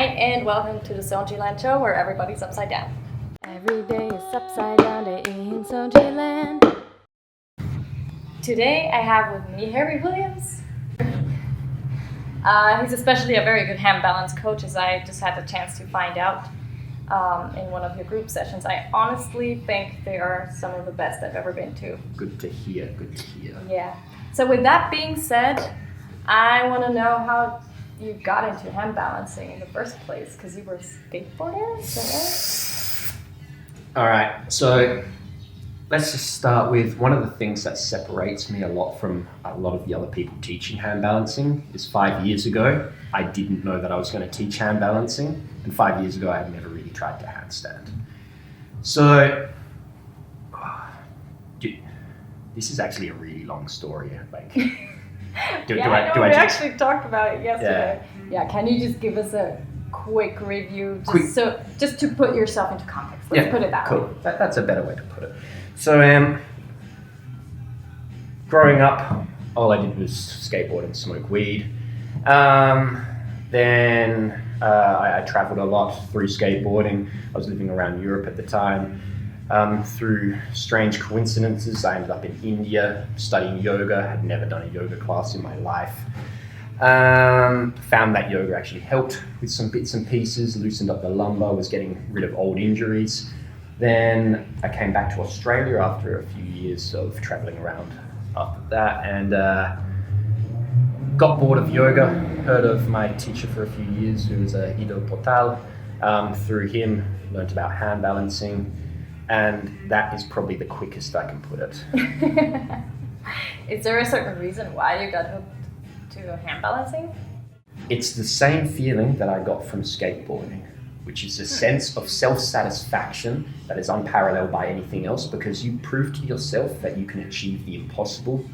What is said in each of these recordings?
Hi, and welcome to the Soundschi Land show where everybody's upside down. Every day is upside down day in Soundschi Land. Today I have with me Harry Williams. He's especially a very good hand balance coach, as I just had the chance to find out in one of your group sessions. I honestly think they are some of the best I've ever been to. Good to hear. Yeah. So with that being said, I want to know how you got into hand balancing in the first place, because you were a skateboarder, is that right? All right, so let's just start with one of the things that separates me a lot from a lot of the other people teaching hand balancing is 5 years ago, I didn't know that I was going to teach hand balancing, and 5 years ago I had never really tried to handstand. So, this is actually a really long story, like... We actually talked about it yesterday. Yeah, can you just give us a quick review, just to put yourself into context? Let's put it that way. Cool. That's a better way to put it. So, growing up, all I did was skateboard and smoke weed. Then I traveled a lot through skateboarding. I was living around Europe at the time. Through strange coincidences, I ended up in India studying yoga. Had never done a yoga class in my life. Found that yoga actually helped with some bits and pieces, loosened up the lumbar, was getting rid of old injuries. Then I came back to Australia after a few years of traveling around after that, and got bored of yoga. Heard of my teacher for a few years, who was Ido Portal. Through him, learned about hand balancing. And that is probably the quickest I can put it. Is there a certain reason why you got hooked to hand balancing? It's the same feeling that I got from skateboarding, which is a sense of self-satisfaction that is unparalleled by anything else, because you prove to yourself that you can achieve the impossible,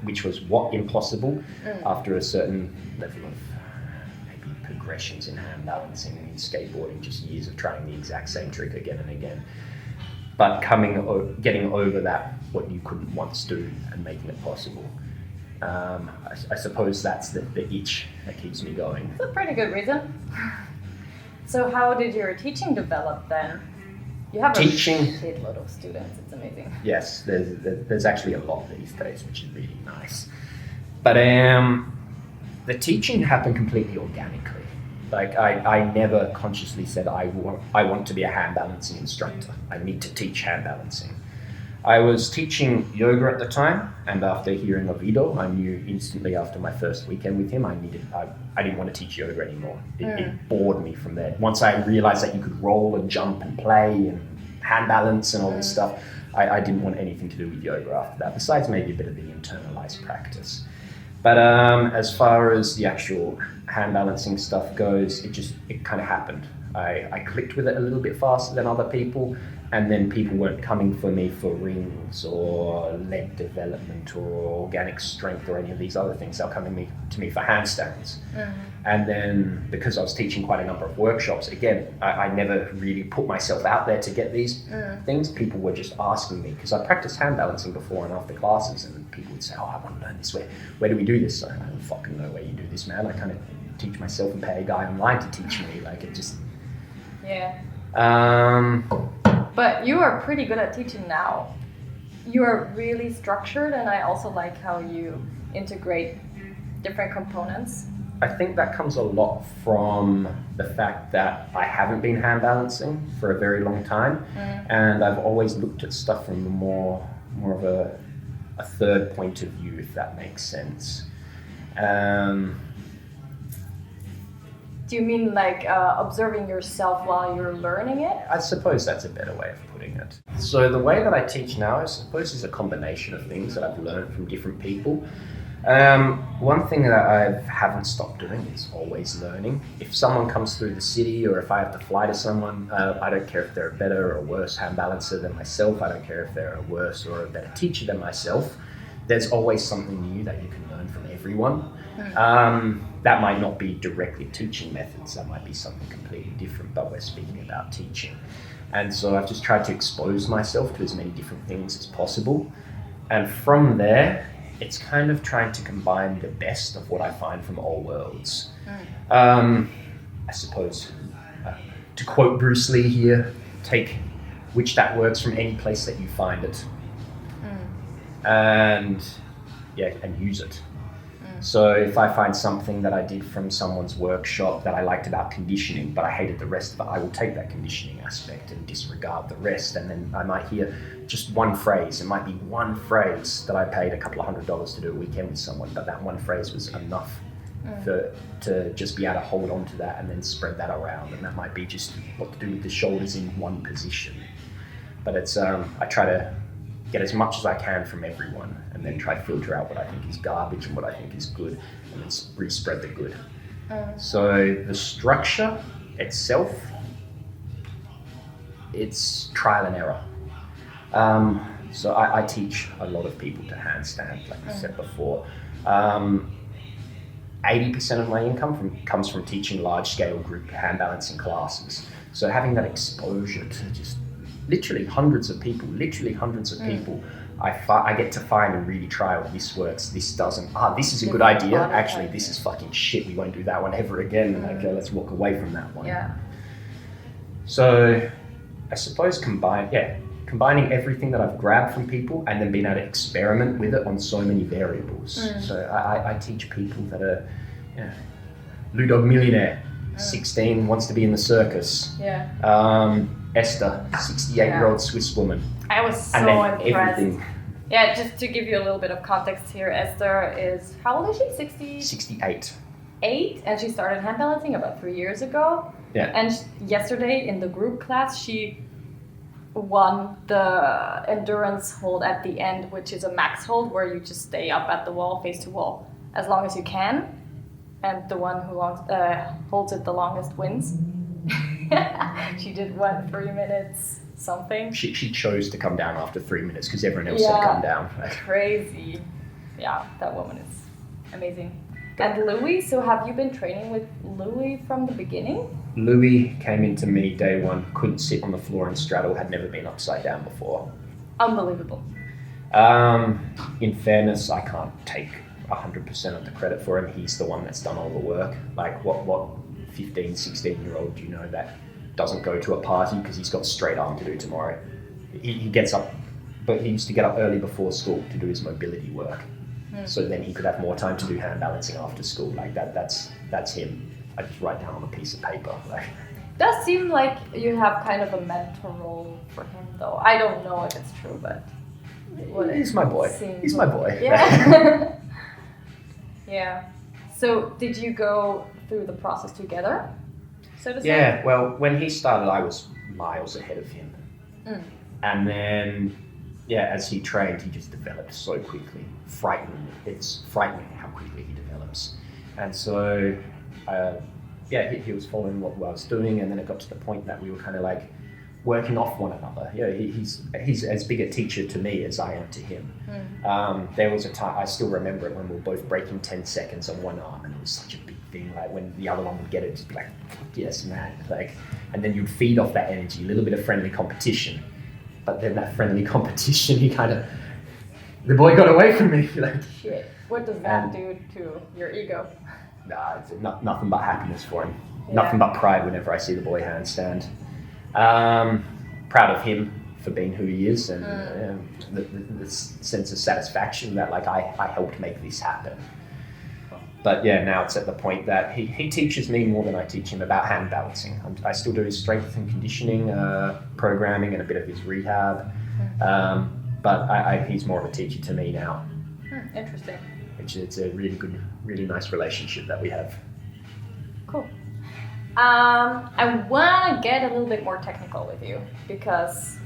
which was impossible, after a certain level of maybe progressions in hand balancing and in skateboarding, just years of trying the exact same trick again and again. But getting over that, what you couldn't once do, and making it possible. I suppose that's the itch that keeps me going. That's a pretty good reason. So how did your teaching develop then? You have a shitload of students, it's amazing. Yes, there's actually a lot these days, which is really nice. But the teaching happened completely organically. Like I never consciously said I want to be a hand balancing instructor. I need to teach hand balancing. I was teaching yoga at the time, and after hearing of Ido, I knew instantly after my first weekend with him, I didn't want to teach yoga anymore. It bored me from there. Once I realized that you could roll and jump and play and hand balance and all this stuff, I didn't want anything to do with yoga after that, besides maybe a bit of the internalized practice. But as far as the actual hand balancing stuff goes, it kind of happened. I clicked with it a little bit faster than other people, and then people weren't coming for me for rings or leg development or organic strength or any of these other things. They were coming to me for handstands. And then because I was teaching quite a number of workshops, again, I never really put myself out there to get these things. People were just asking me, because I practiced hand balancing before and after classes, and people would say, I want to learn this. Where do we do this? I don't fucking know where you do this, man. I kind of teach myself and pay a guy online to teach me. Like, it just... Yeah. But you are pretty good at teaching now. You are really structured, and I also like how you integrate different components. I think that comes a lot from the fact that I haven't been hand balancing for a very long time, and I've always looked at stuff from more of a third point of view, if that makes sense. Do you mean like observing yourself while you're learning it? I suppose that's a better way of putting it. So the way that I teach now, I suppose, is a combination of things that I've learned from different people. One thing that I haven't stopped doing is always learning. If someone comes through the city, or if I have to fly to someone, I don't care if they're a better or worse hand balancer than myself. I don't care if they're a worse or a better teacher than myself. There's always something new that you can learn from everyone. That might not be directly teaching methods, that might be something completely different, but we're speaking about teaching. And so I've just tried to expose myself to as many different things as possible. And from there, it's kind of trying to combine the best of what I find from all worlds. I suppose, to quote Bruce Lee here, take which that works from any place that you find it, and use it. So if I find something that I did from someone's workshop that I liked about conditioning, but I hated the rest of it, I will take that conditioning aspect and disregard the rest. And then I might hear just one phrase. It might be one phrase that I paid a couple of $100 to do a weekend with someone, but that one phrase was enough to just be able to hold on to that and then spread that around. And that might be just what to do with the shoulders in one position. But it's I try to get as much as I can from everyone and then try to filter out what I think is garbage and what I think is good and then re-spread the good. So the structure itself, it's trial and error. So I teach a lot of people to handstand, like I said before. 80% of my income comes from teaching large-scale group hand balancing classes. So having that exposure to just literally hundreds of people, I get to find and really try, oh, this works, this doesn't. This is a good idea. Actually, this is fucking shit. We won't do that one ever again. Okay, let's walk away from that one. Yeah. So I suppose combining everything that I've grabbed from people and then being able to experiment with it on so many variables. So I teach people that are, Ludog millionaire, 16, wants to be in the circus. Esther, 68-year-old Swiss woman. I was so impressed. Everything. Yeah, just to give you a little bit of context here, Esther is, how old is she? 68. 8, and she started hand balancing about 3 years ago. Yeah. And yesterday in the group class, she won the endurance hold at the end, which is a max hold where you just stay up at the wall, face to wall, as long as you can. And the one who holds it the longest wins. She did 3 minutes something. She chose to come down after 3 minutes because everyone else had come down. Crazy. Yeah, that woman is amazing. And Louis, so have you been training with Louis from the beginning? Louis came into me day one, couldn't sit on the floor and straddle, had never been upside down before. Unbelievable. In fairness, I can't take 100% of the credit for him. He's the one that's done all the work. Like what 15, 16-year-old do you know that doesn't go to a party because he's got straight arm to do tomorrow? He gets up, but he used to get up early before school to do his mobility work. So then he could have more time to do hand balancing after school. Like that's him. I just write down on a piece of paper. Like, does seem like you have kind of a mentor role for him, though. I don't know if it's true, but he's my boy. He's my boy. Yeah. Yeah. So did you go through the process together, so to say? Yeah. Well, when he started, I was miles ahead of him, and then as he trained, he just developed so quickly. It's frightening how quickly he develops, and so. He was following what I was doing, and then it got to the point that we were kind of like working off one another. He's as big a teacher to me as I am to him. There was a time, I still remember it, when we were both breaking 10 seconds on one arm, and it was such a big thing. Like when the other one would get it, just be like, yes, man. Like, and then you'd feed off that energy, a little bit of friendly competition. But then that friendly competition, the boy got away from me. Like, shit. What does that do to your ego? Nah, it's nothing but happiness for him. Nothing but pride whenever I see the boy handstand. Proud of him for being who he is, and the sense of satisfaction that I helped make this happen. But now it's at the point that he teaches me more than I teach him about hand balancing. I still do his strength and conditioning programming and a bit of his rehab, but he's more of a teacher to me now. Interesting. It's a really good, really nice relationship that we have. Cool. I want to get a little bit more technical with you because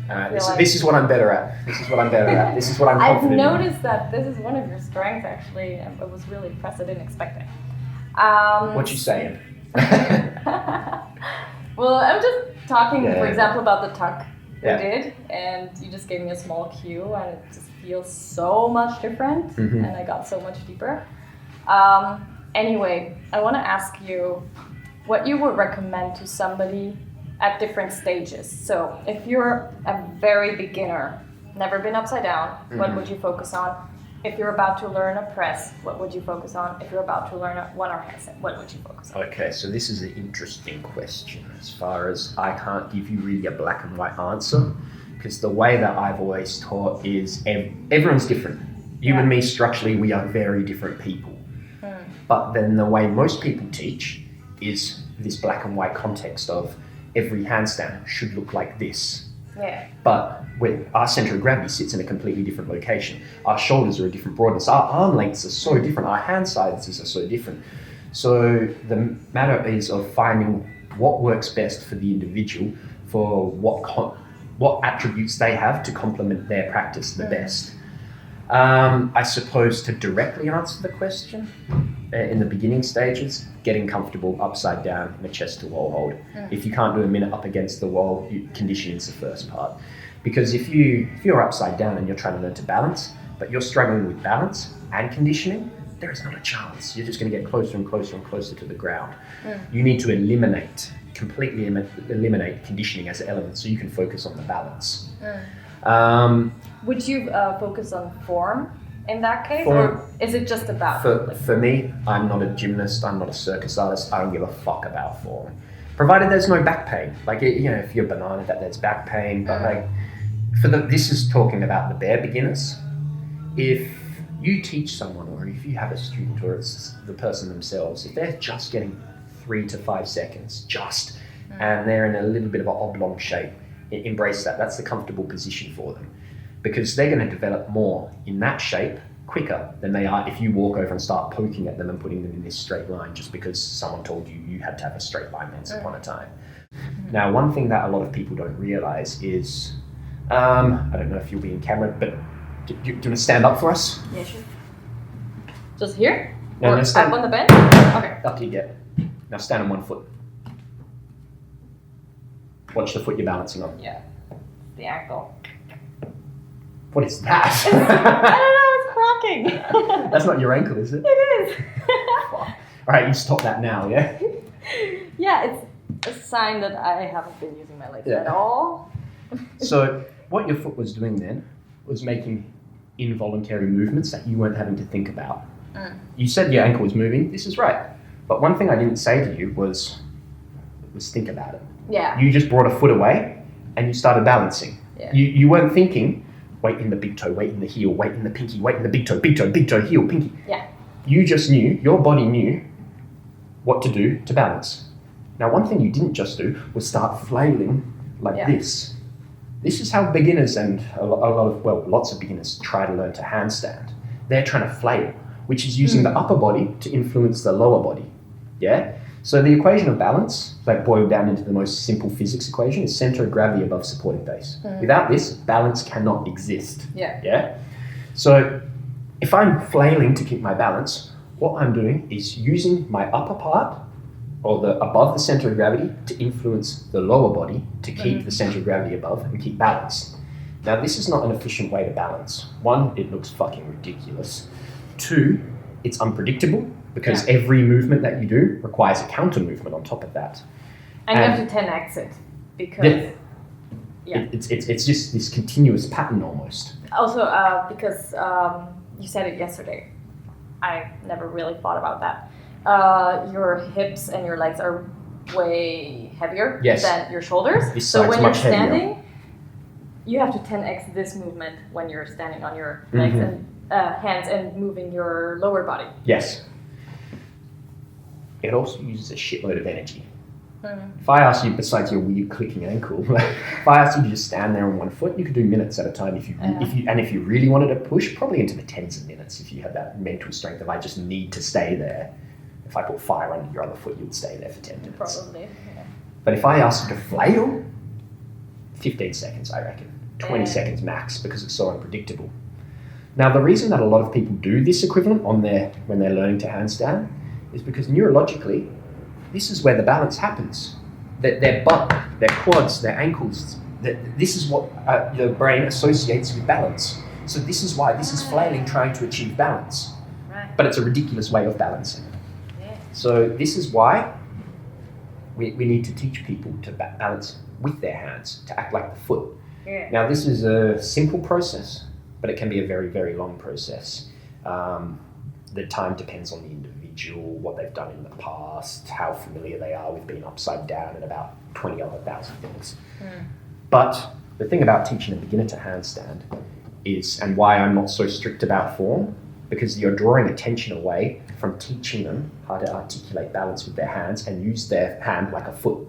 this is what I'm better at. This is what I'm confident in. I've noticed that this is one of your strengths, actually, and I was really impressed. I didn't expect it. What you saying? Well, I'm just talking, for example, about the tuck we did, and you just gave me a small cue, and it just feels so much different, and I got so much deeper. Anyway, I want to ask you what you would recommend to somebody at different stages. So if you're a very beginner, never been upside down, what would you focus on? if you're about to learn a press, what would you focus on? If you're about to learn a one-arm handstand, what would you focus on? Okay, so this is an interesting question as far as I can't give you really a black and white answer, because the way that I've always taught is everyone's different. You and me, structurally, we are very different people. But then the way most people teach is this black and white context of every handstand should look like this. Yeah. But when our center of gravity sits in a completely different location, our shoulders are a different broadness, our arm lengths are so different, our hand sizes are so different. So the matter is of finding what works best for the individual, for what attributes they have to complement their practice the best. I suppose to directly answer the question, in the beginning stages, getting comfortable upside down in a chest to wall hold. If you can't do a minute up against the wall, conditioning is the first part. Because if you're upside down and you're trying to learn to balance, but you're struggling with balance and conditioning, there is not a chance. You're just going to get closer and closer and closer to the ground. You need to completely eliminate conditioning as an element so you can focus on the balance. Would you focus on form in that case, Form, or is it just about? For me, I'm not a gymnast, I'm not a circus artist, I don't give a fuck about form. Provided there's no back pain. Like, if you're banana, there's back pain, but this is talking about the bare beginners. If you teach someone, or if you have a student, or it's the person themselves, if they're just getting 3 to 5 seconds, and they're in a little bit of an oblong shape, embrace that. That's the comfortable position for them. Because they're going to develop more in that shape quicker than they are if you walk over and start poking at them and putting them in this straight line just because someone told you had to have a straight line once upon a time. Now, one thing that a lot of people don't realize is, I don't know if you'll be in camera, but do you want to stand up for us? Yeah, sure. Just here? No, or stand up on the bench? Okay. Up to you get. Now stand on one foot. Watch the foot you're balancing on. Yeah. The ankle. What is that? I don't know, it's cracking. That's not your ankle, is it? It is. All right, you stop that now, yeah? Yeah, it's a sign that I haven't been using my legs at all. So what your foot was doing then was making involuntary movements that you weren't having to think about. You said your ankle was moving. This is right. But one thing I didn't say to you was think about it. Yeah. You just brought a foot away and you started balancing. Yeah. You weren't thinking, weight in the big toe, weight in the heel, weight in the pinky, weight in the big toe, heel, pinky. Yeah. You just knew, your body knew what to do to balance. Now, one thing you didn't just do was start flailing like this. This is how beginners and lots of beginners try to learn to handstand. They're trying to flail, which is using the upper body to influence the lower body. Yeah? So the equation of balance, like boiled down into the most simple physics equation, is center of gravity above supporting base. Without this, balance cannot exist. Yeah? So if I'm flailing to keep my balance, what I'm doing is using my upper part, or the above the center of gravity, to influence the lower body to keep the center of gravity above and keep balance. Now, this is not an efficient way to balance. 1, it looks fucking ridiculous. 2, it's unpredictable, because every movement that you do requires a counter movement on top of that. And you have to 10x it, because... It's just this continuous pattern almost. Also, because you said it yesterday, I never really thought about that. Your hips and your legs are way heavier than your shoulders. This so side's when you're much heavier. standing, you have to 10x this movement when you're standing on your legs and hands and moving your lower body. Yes. It also uses a shitload of energy. If I ask you, besides your weird clicking ankle, if I asked you to just stand there on one foot, you could do minutes at a time. If you really wanted to push, probably into the tens of minutes. If you had that mental strength of I just need to stay there. If I put fire under your other foot, you would stay there for 10 minutes. Probably. Yeah. But if I asked you to flail, 15 seconds, I reckon. 20 seconds max, because it's so unpredictable. Now, the reason that a lot of people do this equivalent when they're learning to handstand is because neurologically, this is where the balance happens. Their butt, their quads, their ankles, this is what the brain associates with balance. So this is why this is flailing trying to achieve balance. Right. But it's a ridiculous way of balancing. Yeah. So this is why we need to teach people to balance with their hands, to act like the foot. Yeah. Now, this is a simple process, but it can be a very, very long process. The time depends on the individual, what they've done in the past, how familiar they are with being upside down, and about 20 other thousand things. But the thing about teaching a beginner to handstand is, and why I'm not so strict about form, because you're drawing attention away from teaching them how to articulate balance with their hands and use their hand like a foot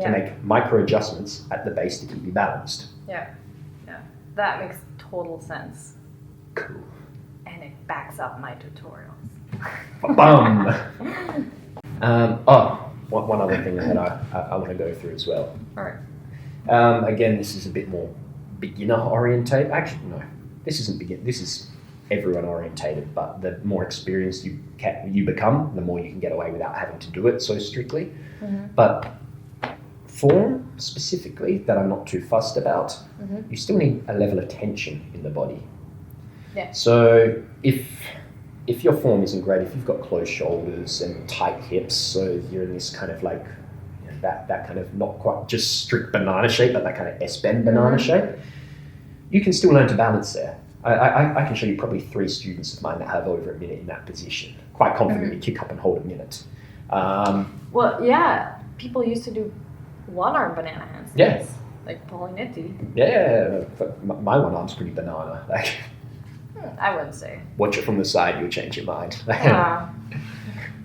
to make micro adjustments at the base to keep you balanced. Yeah. That makes total sense. Cool. And it backs up my tutorials. Bum. One other thing that I want to go through as well. All right. Again, this is a bit more beginner orientated. Actually, no, this isn't beginner. This is everyone orientated. But the more experienced you become, the more you can get away without having to do it so strictly. But form specifically, that I'm not too fussed about, you still need a level of tension in the body. Yeah. So if your form isn't great, if you've got closed shoulders and tight hips, so you're in this kind of like that kind of not quite just strict banana shape, but that kind of S-bend banana shape, you can still learn to balance there. I can show you probably 3 students of mine that have over a minute in that position. Quite confidently kick up and hold a minute. Well, yeah, people used to do one-arm banana handstands. Yeah. Like Paulinetti. Yeah, but my one arm's pretty banana. Like, I wouldn't say. watch it from the side, you'll change your mind. Yeah.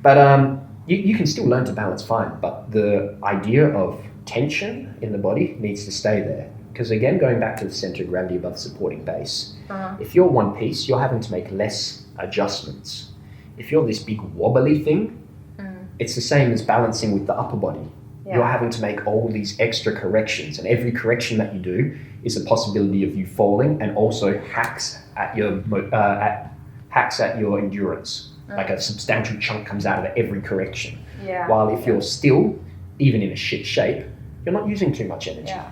But you can still learn to balance fine, but the idea of tension in the body needs to stay there. Because again, going back to the center of gravity above the supporting base, if you're one piece, you're having to make less adjustments. If you're this big wobbly thing, it's the same as balancing with the upper body. Yeah. You're having to make all these extra corrections, and every correction that you do is a possibility of you falling, and also hacks at your endurance. Like a substantial chunk comes out of every correction. Yeah. While if you're still, even in a shit shape, you're not using too much energy. Yeah.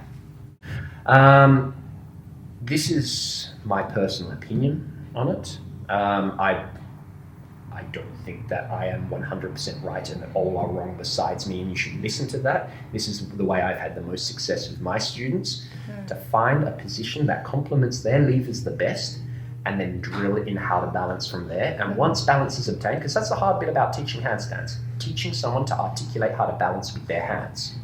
This is my personal opinion on it. I don't think that I am 100% right and that all are wrong besides me, and you should listen to that. This is the way I've had the most success with my students, to find a position that complements their levers the best, and then drill in how to balance from there. And once balance is obtained, because that's the hard bit about teaching handstands, teaching someone to articulate how to balance with their hands.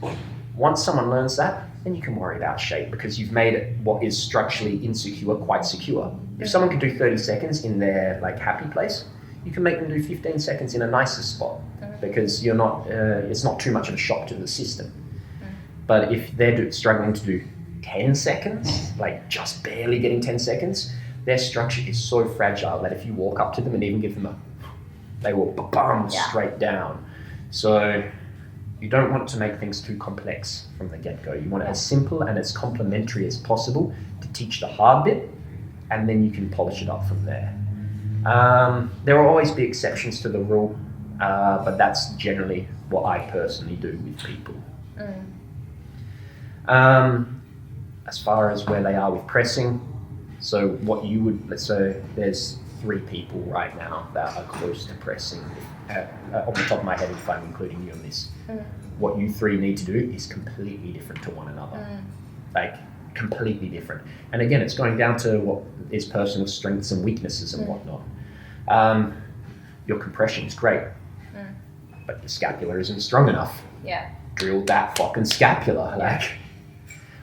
Once someone learns that, then you can worry about shape, because you've made it what is structurally insecure quite secure. If someone can do 30 seconds in their like happy place, you can make them do 15 seconds in a nicer spot, because you're not. It's not too much of a shock to the system. But if they're struggling to do 10 seconds, like just barely getting 10 seconds, their structure is so fragile that if you walk up to them and even give them they will straight down. So you don't want to make things too complex from the get-go. You want it as simple and as complementary as possible to teach the hard bit, and then you can polish it up from there. There will always be exceptions to the rule, but that's generally what I personally do with people. As far as where they are with pressing, so what you would, let's say there's 3 people right now that are close to pressing. Off the top of my head, if I'm including you on this, what you 3 need to do is completely different to one another. Like, completely different. And again, it's going down to what is personal strengths and weaknesses and whatnot. Your compression is great, but your scapula isn't strong enough. Yeah. Drill that fucking scapula. Like,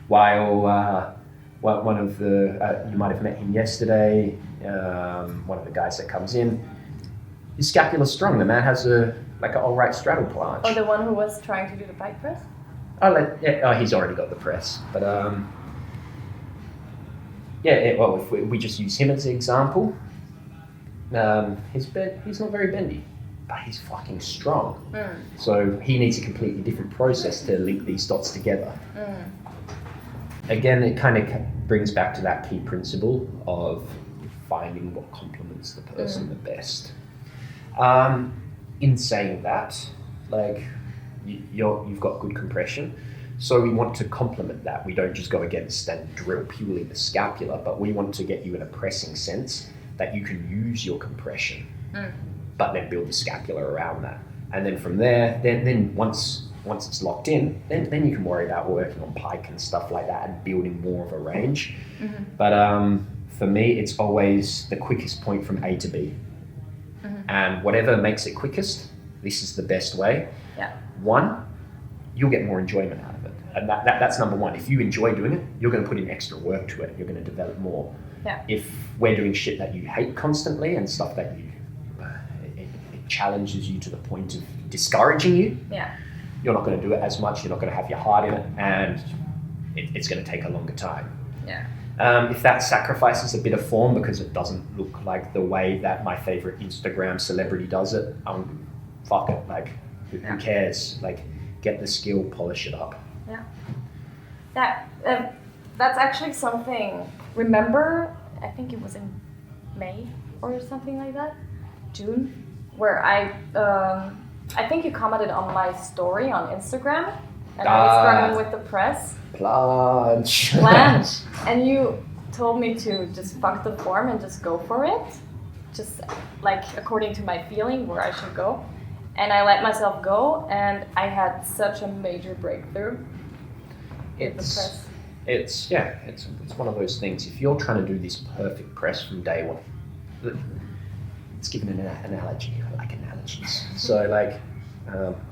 while one of the, you might have met him yesterday, one of the guys that comes in, his scapula's strong. The man has an alright straddle planche. Oh, the one who was trying to do the bike press? He's already got the press. But if we just use him as an example, he's not very bendy, but he's fucking strong. So he needs a completely different process to link these dots together. Again, it kind of brings back to that key principle of finding what complements the person the best. In saying that, like, you've got good compression, so we want to complement that. We don't just go against and drill purely the scapula, but we want to get you in a pressing sense that you can use your compression, but then build the scapula around that. And then from there, then once it's locked in, then you can worry about working on pike and stuff like that and building more of a range. But for me, it's always the quickest point from A to B. And whatever makes it quickest, this is the best way. Yeah. One, you'll get more enjoyment out of it. And that's number one. If you enjoy doing it, you're going to put in extra work to it. You're going to develop more. Yeah. If we're doing shit that you hate constantly and stuff that it challenges you to the point of discouraging you, Yeah. you're not going to do it as much. You're not going to have your heart in it, and it's going to take a longer time. Yeah. If that sacrifices a bit of form because it doesn't look like the way that my favorite Instagram celebrity does it, fuck it. Like, who cares? Like, get the skill, polish it up. Yeah. That's actually something. Remember, I think it was in May or something like that, June, where I think you commented on my story on Instagram, and I was struggling with the press. Planche. And you told me to just fuck the form and just go for it, just like according to my feeling where I should go. And I let myself go, and I had such a major breakthrough with the press. It's one of those things. If you're trying to do this perfect press from day one, it's given an analogy. I like analogies. So like,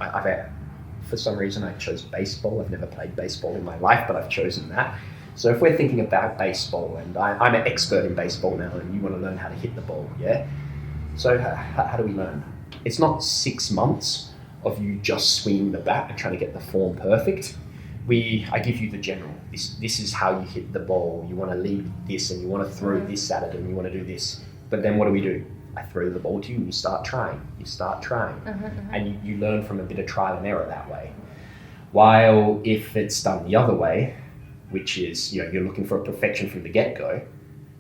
I've had, for some reason I chose baseball. I've never played baseball in my life, but I've chosen that. So if we're thinking about baseball, and I'm an expert in baseball now, and you want to learn how to hit the ball, yeah? So how do we learn? It's not 6 months of you just swinging the bat and trying to get the form perfect. I give you the general. This is how you hit the ball. You want to lead this, and you want to throw this at it, and you want to do this. But then what do? I throw the ball to you, and you start trying. And you learn from a bit of trial and error that way. While if it's done the other way, which is, you're looking for a perfection from the get-go,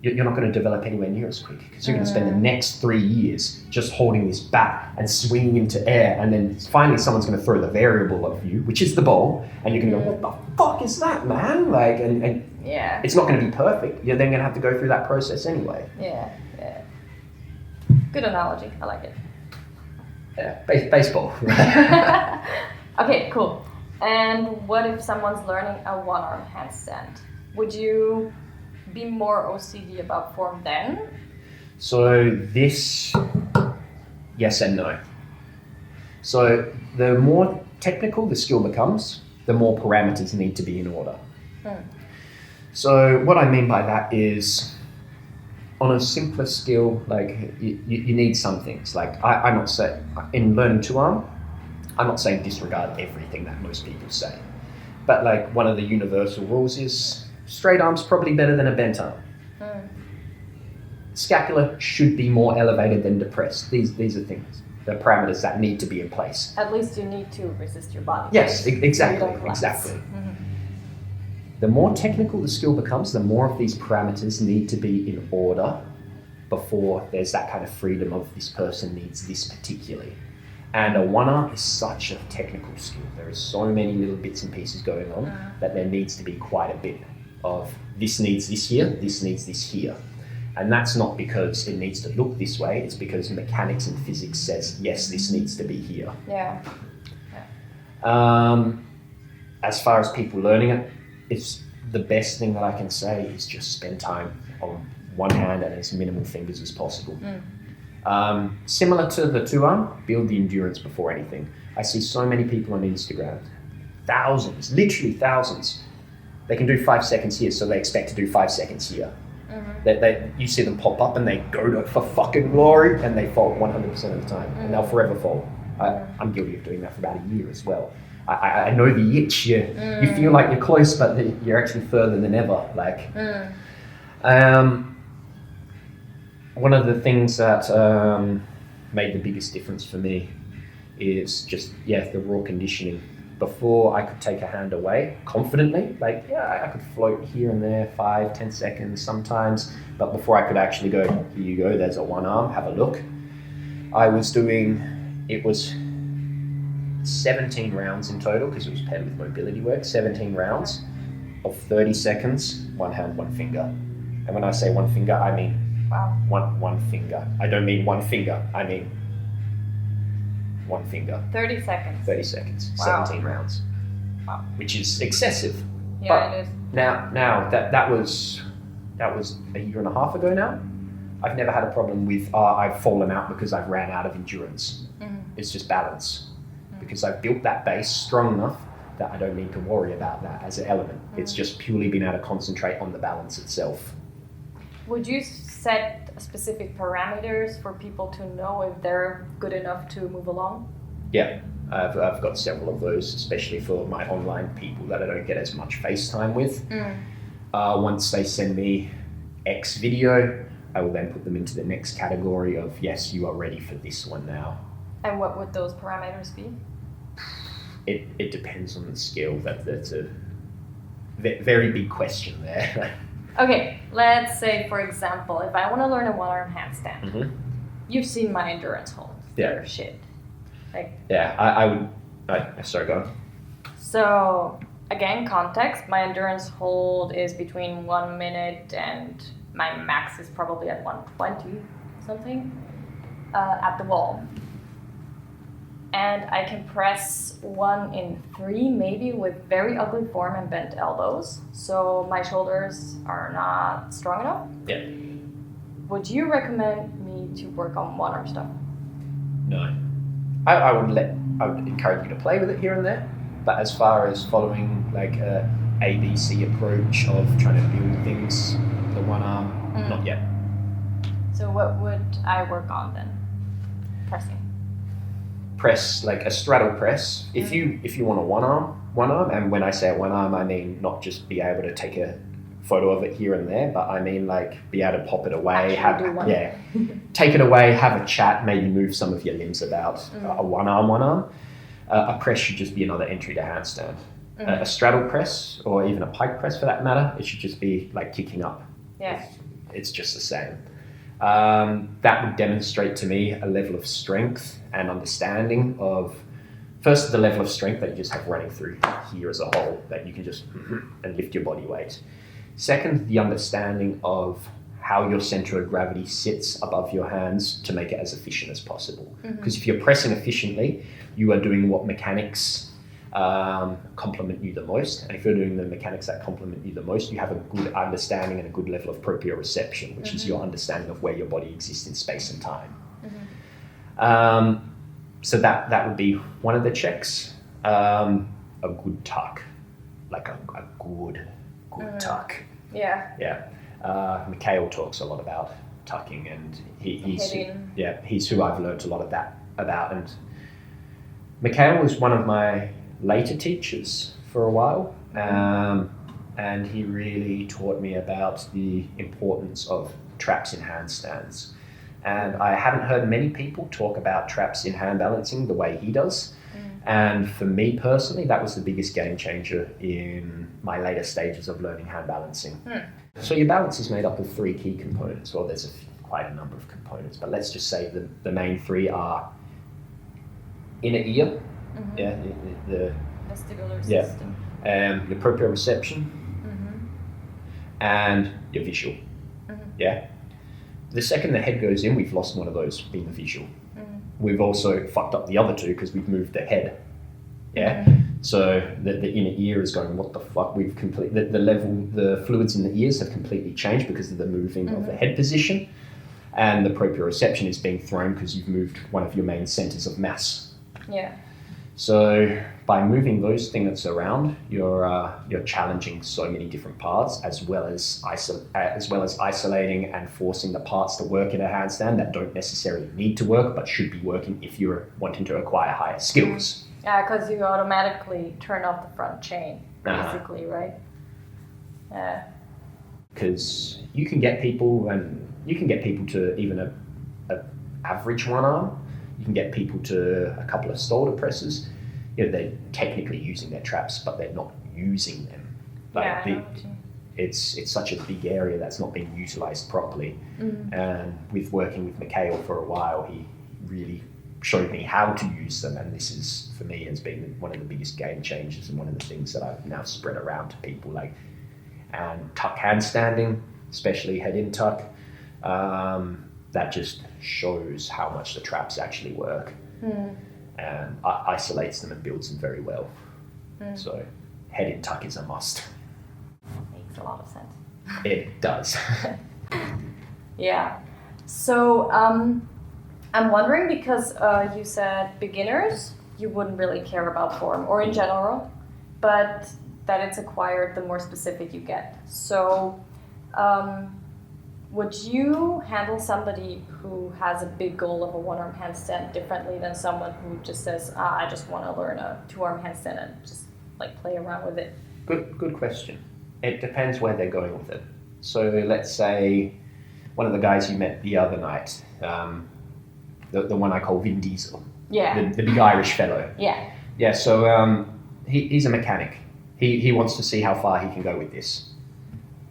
you're not going to develop anywhere near as quick, because you're going to spend the next 3 years just holding this bat and swinging into air, and then finally someone's going to throw the variable of you, which is the ball, and you're going to go, what the fuck is that, man? Like, and yeah, it's not going to be perfect. You're then going to have to go through that process anyway. Yeah. Good analogy. I like it. Yeah, baseball. Okay, cool. And what if someone's learning a one-arm handstand? Would you be more OCD about form then? So this, yes and no. So the more technical the skill becomes, the more parameters need to be in order. So what I mean by that is, on a simpler skill, like you need some things. Like I'm not saying, in learning two-arm, I'm not saying disregard everything that most people say. But like one of the universal rules is straight arm's probably better than a bent arm. Scapula should be more elevated than depressed. These are things, the parameters that need to be in place. At least you need to resist your body. Yes, exactly. The more technical the skill becomes, the more of these parameters need to be in order before there's that kind of freedom of this person needs this particularly. And a one-arm is such a technical skill. There are so many little bits and pieces going on that there needs to be quite a bit of this needs this here, this needs this here. And that's not because it needs to look this way, it's because mechanics and physics says, yes, this needs to be here. Yeah. As far as people learning it, it's the best thing that I can say is just spend time on one hand and as minimal fingers as possible. Similar to the two-arm, build the endurance before anything. I see so many people on Instagram, thousands, literally thousands. They can do 5 seconds here, so they expect to do 5 seconds here. You see them pop up and they go to for fucking glory, and they fall 100% of the time, and they'll forever fall. I'm guilty of doing that for about a year as well. I know the itch. You feel like you're close, but you're actually further than ever. Like, one of the things that made the biggest difference for me is just the raw conditioning. Before I could take a hand away confidently, I could float here and there 5-10 seconds sometimes, but before I could actually go, here you go, there's a one arm, have a look. It was 17 rounds in total, because it was paired with mobility work, 17 rounds of 30 seconds, one hand, one finger. And when I say one finger, I mean one finger. I don't mean one finger, I mean one finger. 30 seconds. 30 seconds, Wow. 17 rounds. Wow. Which is excessive. Yeah, But it is. now that that was a year and a half ago now. I've never had a problem with I've fallen out because I've ran out of endurance. It's just balance. Because I've built that base strong enough that I don't need to worry about that as an element. It's just purely been able to concentrate on the balance itself. Would you set specific parameters for people to know if they're good enough to move along? Yeah, I've got several of those, especially for my online people that I don't get as much FaceTime with. Once they send me X video, I will then put them into the next category of, yes, you are ready for this one now. And what would those parameters be? It depends on the skill. That's a very big question there. Okay, let's say, for example, if I want to learn a one-arm handstand, you've seen my endurance hold. They're shit. Like, yeah, I would. Sorry, go on. So, again, context, my endurance hold is between 1 minute and my max is probably at 120 something at the wall. And I can press 1 in 3 maybe with very ugly form and bent elbows. So my shoulders are not strong enough. Yeah. Would you recommend me to work on one-arm stuff? No. I would encourage you to play with it here and there. But as far as following like a ABC approach of trying to build things, the one arm, not yet. So what would I work on then? Pressing. Press, like a straddle press. If you want a one arm, and when I say a one arm, I mean not just be able to take a photo of it here and there, but I mean like be able to pop it away, take it away, have a chat, maybe move some of your limbs about. A one arm. A press should just be another entry to handstand. A straddle press, or even a pike press for that matter, it should just be like kicking up. Yeah. It's just the same. That would demonstrate to me a level of strength and understanding of, first, the level of strength that you just have running through here as a whole, that you can just and lift your body weight. Second, the understanding of how your center of gravity sits above your hands to make it as efficient as possible. Because if you're pressing efficiently, you are doing what mechanics complement you the most. And if you're doing the mechanics that complement you the most, you have a good understanding and a good level of proprioception, which is your understanding of where your body exists in space and time. So that would be one of the checks. A good tuck, like a good tuck. Yeah. Yeah. Mikhail talks a lot about tucking, and he's who I've learned a lot of that about. And Mikhail was one of my later teachers for a while, and he really taught me about the importance of traps in handstands. And I haven't heard many people talk about traps in hand balancing the way he does. And for me personally, that was the biggest game changer in my later stages of learning hand balancing. So your balance is made up of 3 key components. Well, there's quite a number of components, but let's just say the main 3 are inner ear, the vestibular system, your proprioception, and your visual. Yeah. The second the head goes in, we've lost one of those, being the visual. We've also fucked up the other 2 because we've moved the head. Yeah. So the inner ear is going, what the fuck? We've the fluids in the ears have completely changed because of the moving of the head position, and the proprioception is being thrown because you've moved one of your main centers of mass. Yeah. So by moving those things around, you're challenging so many different parts, as well as isolating and forcing the parts to work in a handstand that don't necessarily need to work, but should be working if you're wanting to acquire higher skills. Yeah, because you automatically turn off the front chain, basically, right? Yeah. Because you can get people to even a average one arm. You can get people to a couple of shoulder presses. They're technically using their traps, but they're not using them. It's such a big area that's not being utilized properly. And with working with Mikhail for a while, he really showed me how to use them, and this is, for me, has been one of the biggest game changers and one of the things that I've now spread around to people. And tuck handstanding, especially head in tuck, that just shows how much the traps actually work, and isolates them and builds them very well. So head in tuck is a must. Makes a lot of sense. It does. Yeah. So I'm wondering because you said beginners, you wouldn't really care about form or in general, but that it's acquired the more specific you get. So would you handle somebody who has a big goal of a one-arm handstand differently than someone who just says, I just want to learn a two-arm handstand and just like play around with it? Good question. It depends where they're going with it. So let's say one of the guys you met the other night, the one I call Vin Diesel, Yeah. the big Irish fellow. Yeah. Yeah, so he's a mechanic. He wants to see how far he can go with this.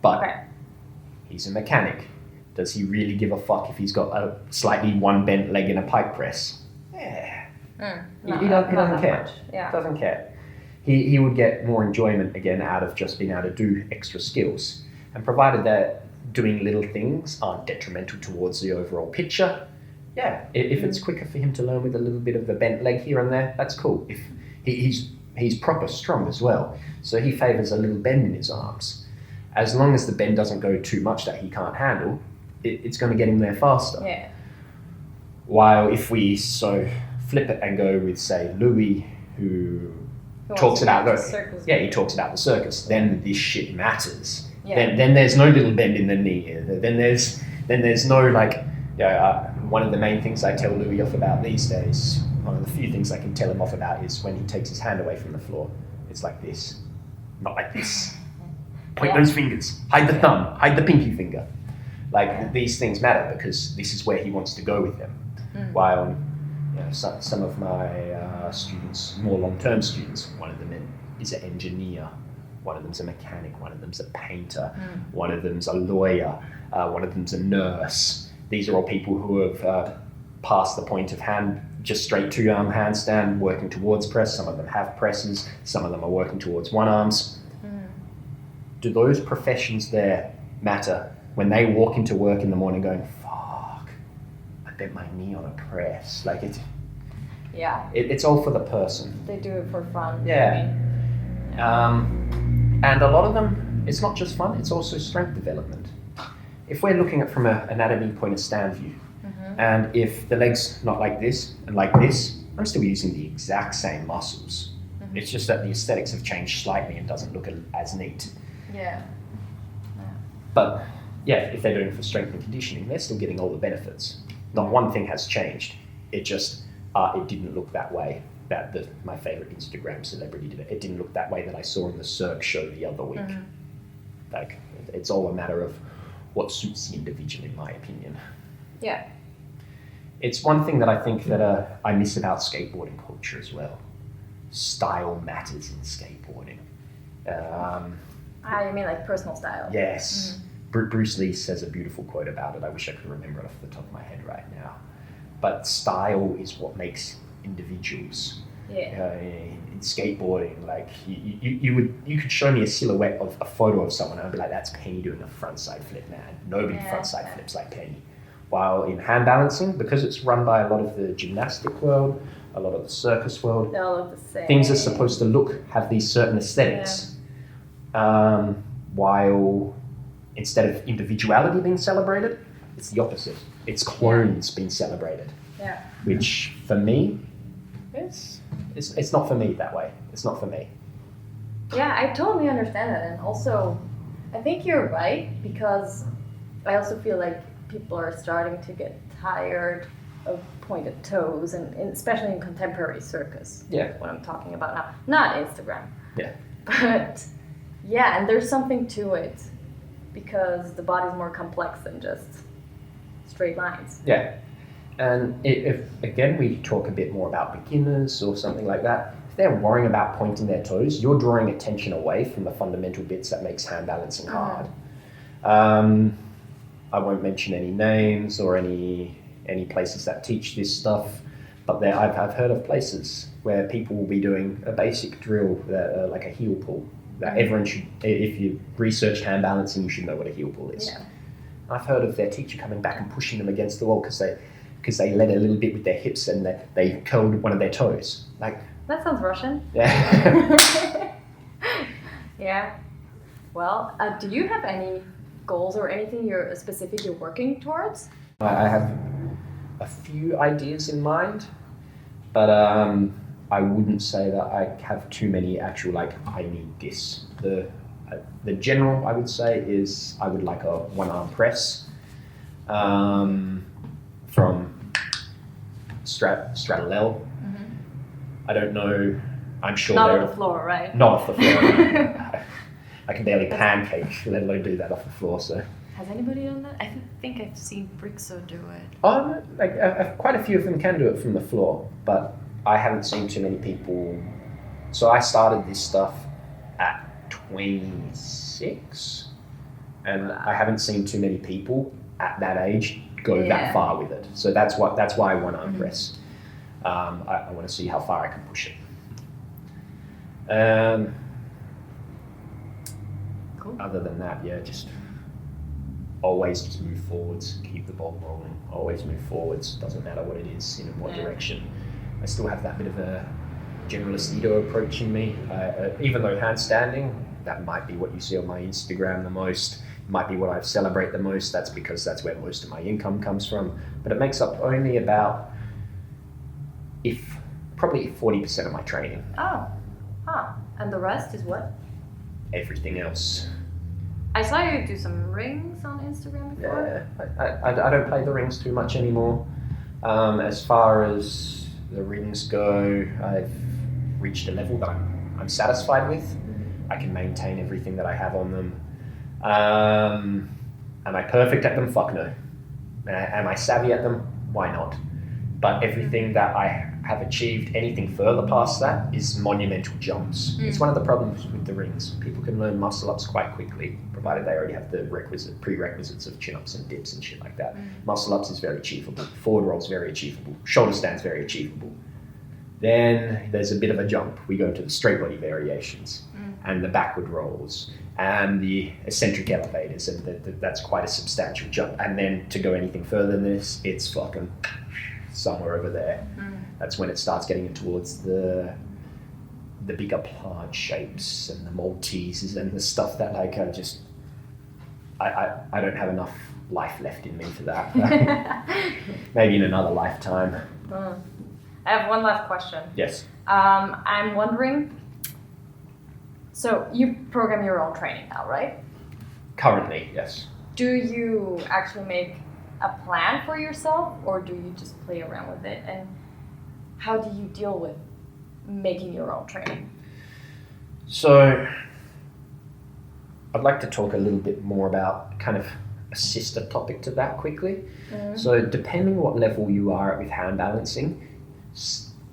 But Okay. he's a mechanic. Does he really give a fuck if he's got a slightly one bent leg in a pike press? Yeah. He doesn't care. Yeah. Doesn't care. He would get more enjoyment again out of just being able to do extra skills. And provided that doing little things aren't detrimental towards the overall picture, yeah, if it's quicker for him to learn with a little bit of a bent leg here and there, that's cool. If he's proper strong as well, so he favours a little bend in his arms. As long as the bend doesn't go too much that he can't handle, it's going to get him there faster. Yeah. While if we flip it and go with, say, Louis, who talks about the circus. Yeah, he talks about the circus. Then this shit matters. Yeah. Then there's no little bend in the knee. Then there's no like. One of the main things I tell Louis off about these days, one of the few things I can tell him off about is when he takes his hand away from the floor. It's like this, not like this. Point those fingers. Hide the thumb. Hide the pinky finger. Like these things matter because this is where he wants to go with them. While some of my students, more long-term students, one of them is an engineer, one of them's a mechanic, one of them's a painter, one of them's a lawyer, one of them's a nurse. These are all people who have passed the point of just straight two-arm handstand, working towards press. Some of them have presses. Some of them are working towards one arms. Do those professions there matter when they walk into work in the morning going, fuck, I bent my knee on a press? Like it's all for the person. They do it for fun. Yeah. And a lot of them, it's not just fun, it's also strength development. If we're looking at from an anatomy point of stand view, and if the leg's not like this and like this, I'm still using the exact same muscles. It's just that the aesthetics have changed slightly and doesn't look as neat. Yeah. But yeah, if they're doing it for strength and conditioning, they're still getting all the benefits. Not one thing has changed. It just, it didn't look that way. My favorite Instagram celebrity did it. It didn't look that way that I saw in the Cirque show the other week. Like, it's all a matter of what suits the individual, in my opinion. Yeah. It's one thing that I think that I miss about skateboarding culture as well. Style matters in skateboarding. You mean like personal style? Yes. Bruce Lee says a beautiful quote about it. I wish I could remember it off the top of my head right now. But style is what makes individuals. Yeah. In skateboarding, like you could show me a silhouette of a photo of someone and I'd be like, that's Penny doing a frontside flip, man. Nobody frontside flips like Penny. While in hand balancing, because it's run by a lot of the gymnastic world, a lot of the circus world, they all look the same. Things are supposed to have these certain aesthetics. While instead of individuality being celebrated, it's the opposite. It's clones being celebrated. Yeah. Which for me, it's not for me that way. It's not for me. Yeah, I totally understand that. And also, I think you're right, because I also feel like people are starting to get tired of pointed toes, and especially in contemporary circus. Yeah. What I'm talking about now. Not Instagram. Yeah. But yeah, and there's something to it, because the body's more complex than just straight lines. Yeah. And if again we talk a bit more about beginners or something like that, if they're worrying about pointing their toes, you're drawing attention away from the fundamental bits that makes hand balancing hard. I won't mention any names or any places that teach this stuff, but I've heard of places where people will be doing a basic drill, like a heel pull. That everyone should, if you research hand balancing, you should know what a heel pull is. Yeah. I've heard of their teacher coming back and pushing them against the wall because they led a little bit with their hips and they curled one of their toes. Like, that sounds Russian. Yeah. Yeah. Well, do you have any goals or anything you're working towards? I have a few ideas in mind, but I wouldn't say that I have too many actual, like, I need this. The general, I would say, is I would like a one-arm press from straddle L. Mm-hmm. I don't know, I'm sure not on the floor, right? Not off the floor. I can barely pancake, let alone do that off the floor, so. Has anybody done that? I think I've seen Brixo do it. Oh, quite a few of them can do it from the floor, but I haven't seen too many people. So I started this stuff at 26, and I haven't seen too many people at that age go that far with it. So that's why I want to press. I want to see how far I can push it. Cool. Other than that, just always just move forwards, keep the ball rolling, always move forwards, doesn't matter what it is, in what direction. I still have that bit of a generalist Ido approach in me, even though handstanding, that might be what you see on my Instagram the most, might be what I celebrate the most, that's because that's where most of my income comes from, but it makes up only about, probably 40% of my training. Oh, and the rest is what? Everything else. I saw you do some rings on Instagram before. Yeah, I don't play the rings too much anymore. As far as the rings go, I've reached a level that I'm satisfied with. I can maintain everything that I have on them. Am I perfect at them? Fuck no. Am I savvy at them? Why not? But everything that I have achieved, anything further past that, is monumental jumps. It's one of the problems with the rings. People can learn muscle-ups quite quickly, provided they already have the prerequisites of chin-ups and dips and shit like that. Muscle-ups is very achievable. Forward roll's very achievable. Shoulder stand's very achievable. Then there's a bit of a jump. We go to the straight body variations and the backward rolls and the eccentric elevators, and that's quite a substantial jump. And then to go anything further than this, it's fucking somewhere over there. That's when it starts getting in towards the bigger plant shapes and the Maltesers and the stuff that I don't have enough life left in me for that. Maybe in another lifetime. I have one last question. Yes. I'm wondering, so you program your own training now, right? Currently, yes. Do you actually make a plan for yourself, or do you just play around with it? And how do you deal with making your own training? So I'd like to talk a little bit more about kind of a sister topic to that quickly. So depending what level you are at with hand balancing,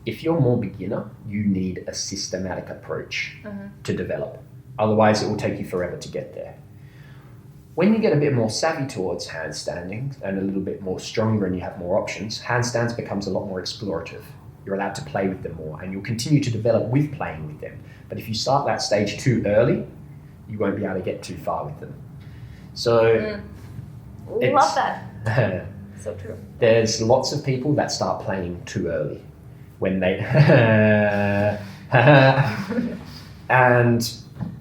if you're more beginner, you need a systematic approach to develop. Otherwise, it will take you forever to get there. When you get a bit more savvy towards handstanding and a little bit more stronger and you have more options, handstands becomes a lot more explorative. You're allowed to play with them more, and you'll continue to develop with playing with them. But if you start that stage too early, you won't be able to get too far with them. So love that. So true. There's lots of people that start playing too early when they and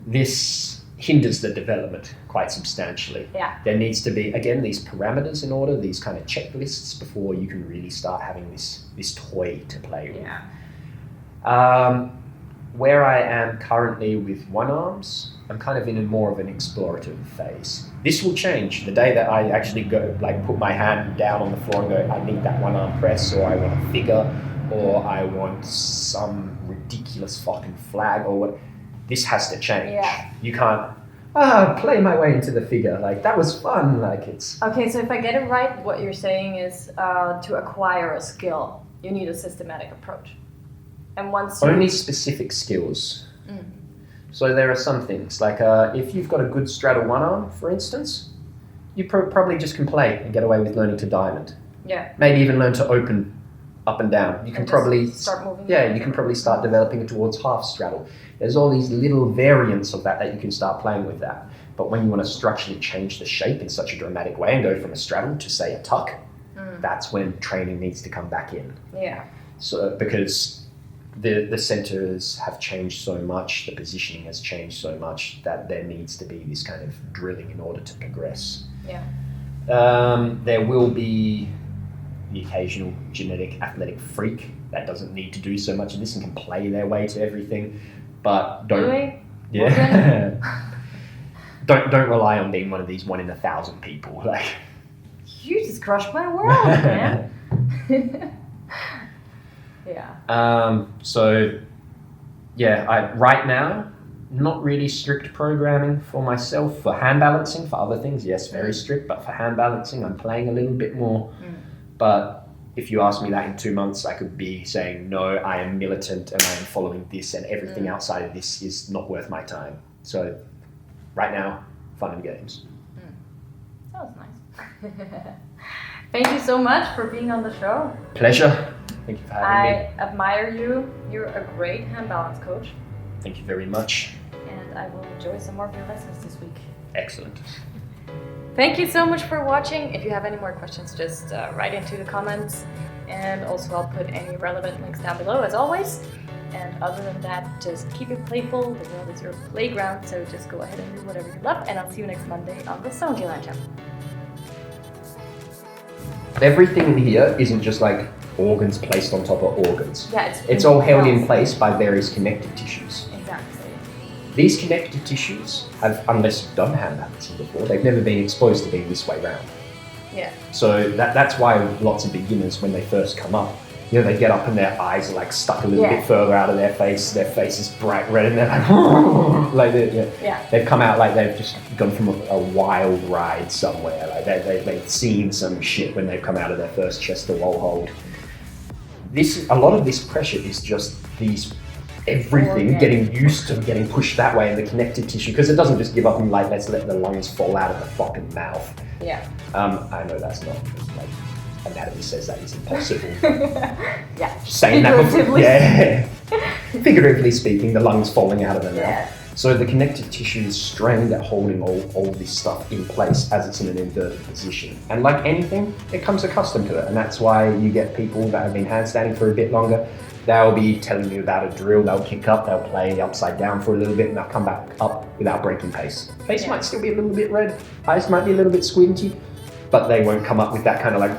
this hinders the development quite substantially. Yeah. There needs to be, again, these parameters in order, these kind of checklists before you can really start having this toy to play with. Yeah. Where I am currently with one arms, I'm kind of in more of an explorative phase. This will change the day that I actually go, like, put my hand down on the floor and go, I need that one arm press, or I want a figure, or I want some ridiculous fucking flag, or what. This has to change. Yeah. You can't play my way into the figure. Like, that was fun. Like, it's... Okay, so if I get it right, what you're saying is to acquire a skill, you need a systematic approach. And once you... Only specific skills. So there are some things, like if you've got a good straddle one arm, for instance, you probably just can play and get away with learning to diamond. Yeah. Maybe even learn to open up and down. You can probably start moving. Yeah, you can probably start developing it towards half straddle. There's all these little variants of that you can start playing with that. But when you want to structurally change the shape in such a dramatic way and go from a straddle to, say, a tuck, that's when training needs to come back in. Yeah. So because the centers have changed so much, the positioning has changed so much that there needs to be this kind of drilling in order to progress. Yeah. There will be the occasional genetic athletic freak that doesn't need to do so much of this and can play their way to everything, but don't. Really? Yeah. don't rely on being one of these 1 in 1,000 people. Like. You just crushed my world, man. Yeah. So, yeah, right now, not really strict programming for myself. For hand balancing, for other things, yes, very strict. But for hand balancing, I'm playing a little bit more. But if you ask me that in 2 months, I could be saying, no, I am militant and I am following this, and everything outside of this is not worth my time. So, right now, fun and games. That was nice. Thank you so much for being on the show. Pleasure. Thank you for having me. I admire you. You're a great hand balance coach. Thank you very much. And I will enjoy some more of your lessons this week. Excellent. Thank you so much for watching. If you have any more questions, just write into the comments. And also I'll put any relevant links down below as always. And other than that, just keep it playful. The world is your playground, so just go ahead and do whatever you love. And I'll see you next Monday on the Soundschi channel. Everything here isn't just like organs placed on top of organs. Yeah, it's all held in place by various connective tissues. Exactly. These connective tissues have, unless you've done hand balancing before, they've never been exposed to being this way round. Yeah. So that's why lots of beginners, when they first come up, you know, they get up and their eyes are like stuck a little bit further out of their face is bright red and they're like, they've come out like they've just gone from a wild ride somewhere. Like they've seen some shit when they've come out of their first chest to wall hold. A lot of this pressure is just everything getting used to getting pushed that way in the connective tissue, because it doesn't just give up and like, let's let the lungs fall out of the fucking mouth. Yeah. I know that's not like anatomy says that is impossible. Yeah. Saying that before, yeah. Figuratively speaking, the lungs falling out of the mouth. So the connective tissue is strained at holding all this stuff in place as it's in an inverted position. And like anything, it comes accustomed to it. And that's why you get people that have been handstanding for a bit longer. They'll be telling you about a drill, they'll kick up, they'll play upside down for a little bit, and they'll come back up without breaking pace. Pace might still be a little bit red, eyes might be a little bit squinty, but they won't come up with that kind of like